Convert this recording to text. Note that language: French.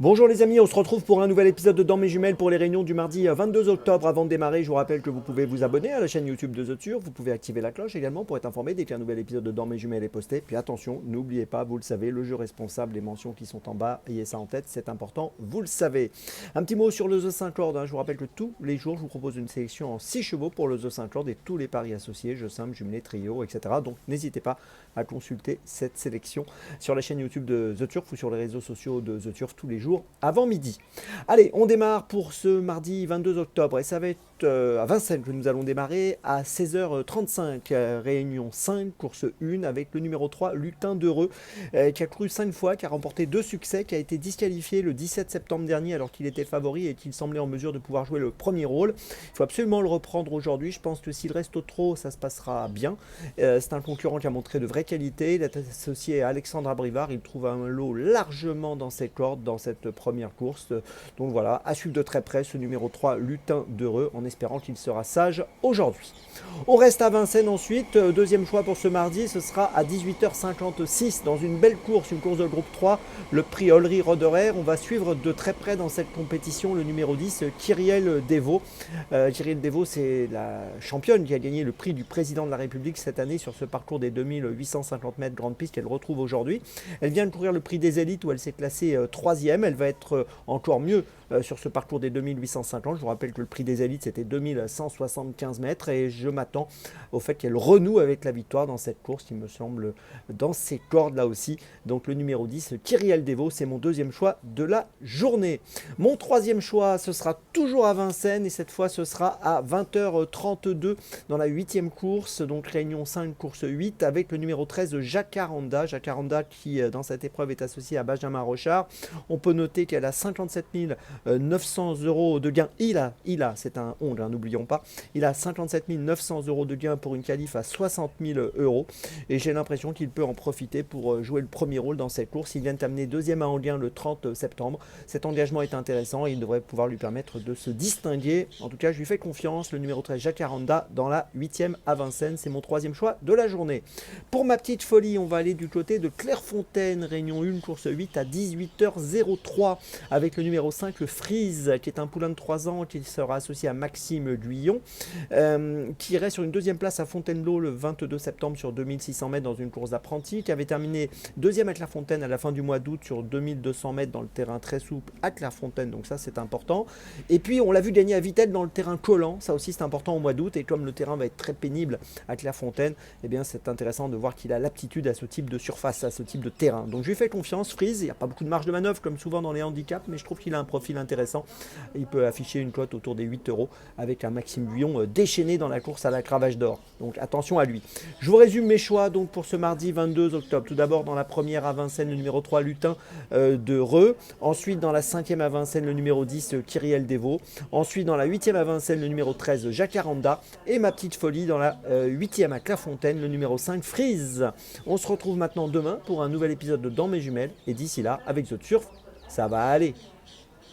Bonjour les amis, on se retrouve pour un nouvel épisode de Dans mes jumelles pour les réunions du mardi 22 octobre. Avant de démarrer, je vous rappelle que vous pouvez vous abonner à la chaîne YouTube de The Turf, vous pouvez activer la cloche également pour être informé dès qu'un nouvel épisode de Dans mes jumelles est posté. Puis attention, n'oubliez pas, vous le savez, le jeu responsable, les mentions qui sont en bas, ayez ça en tête, c'est important, vous le savez. Un petit mot sur le The 5 Lord, je vous rappelle que tous les jours, je vous propose une sélection en 6 chevaux pour le The 5 Lord et tous les paris associés, jeux simples, jumelés, trio, etc. Donc n'hésitez pas à consulter cette sélection sur la chaîne YouTube de The Turf ou sur les réseaux sociaux de The Turf tous les jours avant midi. Allez, on démarre pour ce mardi 22 octobre et ça va être à Vincennes que nous allons démarrer à 16h35, réunion 5, course 1 avec le numéro 3, Lutin d'Heureux, qui a couru 5 fois, qui a remporté 2 succès, qui a été disqualifié le 17 septembre dernier alors qu'il était favori et qu'il semblait en mesure de pouvoir jouer le premier rôle. Il faut absolument le reprendre aujourd'hui, je pense que s'il reste au trot, ça se passera bien. C'est un concurrent qui a montré de vraies qualités, il est associé à Alexandre Abrivard, il trouve un lot largement dans ses cordes dans cette première course. Donc voilà, à suivre de très près ce numéro 3, Lutin d'Heureux, en espérant qu'il sera sage aujourd'hui. On reste à Vincennes ensuite, deuxième choix pour ce mardi, ce sera à 18h56 dans une belle course, une course de groupe 3, le prix Olry Roderer. On va suivre de très près dans cette compétition le numéro 10, Kyrielle Devaux. Kyrielle Devaux, c'est la championne qui a gagné le prix du président de la République cette année sur ce parcours des 2850 mètres grande piste qu'elle retrouve aujourd'hui. Elle vient de courir le prix des élites où elle s'est classée troisième. Elle va être encore mieux sur ce parcours des 2850. Je vous rappelle que le prix des élites c'était 2175 mètres et je m'attends au fait qu'elle renoue avec la victoire dans cette course, il me semble, dans ces cordes là aussi. Donc le numéro 10, Kyrielle Devaux, c'est mon deuxième choix de la journée. Mon troisième choix, ce sera toujours à Vincennes et cette fois ce sera à 20h32 dans la 8e course, donc réunion 5, course 8 avec le numéro 13, Jacaranda. Jacaranda qui dans cette épreuve est associé à Benjamin Rochard. On peut noter qu'elle a 57 900 € de gain. Il a, c'est un ongle, n'oublions pas. Il a 57 900 € de gain pour une qualif à 60 000 €. Et j'ai l'impression qu'il peut en profiter pour jouer le premier rôle dans cette course. Il vient d'amener deuxième à Anguin le 30 septembre. Cet engagement est intéressant et il devrait pouvoir lui permettre de se distinguer. En tout cas, je lui fais confiance. Le numéro 13, Jacaranda, dans la 8e à Vincennes. C'est mon troisième choix de la journée. Pour ma petite folie, on va aller du côté de Clairefontaine. Réunion 1, course 8 à 18h03 avec le numéro 5, le Freeze, qui est un poulain de 3 ans qui sera associé à Maxime Guyon, qui irait sur une deuxième place à Fontainebleau le 22 septembre sur 2600 mètres dans une course d'apprenti, qui avait terminé deuxième à Clairefontaine à la fin du mois d'août sur 2200 mètres dans le terrain très souple à Clairefontaine, donc ça c'est important. Et puis on l'a vu gagner à Vittel dans le terrain collant, ça aussi c'est important au mois d'août, et comme le terrain va être très pénible à Clairefontaine, eh bien c'est intéressant de voir qu'il a l'aptitude à ce type de surface, à ce type de terrain. Donc je lui fais confiance, Freeze, il n'y a pas beaucoup de marge de manœuvre comme souvent dans les handicaps, mais je trouve qu'il a un profil intéressant. Il peut afficher une cote autour des 8 € avec un Maxime Guyon déchaîné dans la course à la cravache d'or. Donc attention à lui. Je vous résume mes choix donc pour ce mardi 22 octobre. Tout d'abord dans la première à Vincennes, le numéro 3, Lutin d'Heureux. Ensuite dans la 5e à Vincennes, le numéro 10, Kyrielle Devaux. Ensuite dans la 8e à Vincennes, le numéro 13, Jacaranda. Et ma petite folie dans la 8e à Clairefontaine, le numéro 5, Freeze. On se retrouve maintenant demain pour un nouvel épisode de Dans mes jumelles. Et d'ici là, avec The Turf, ça va aller.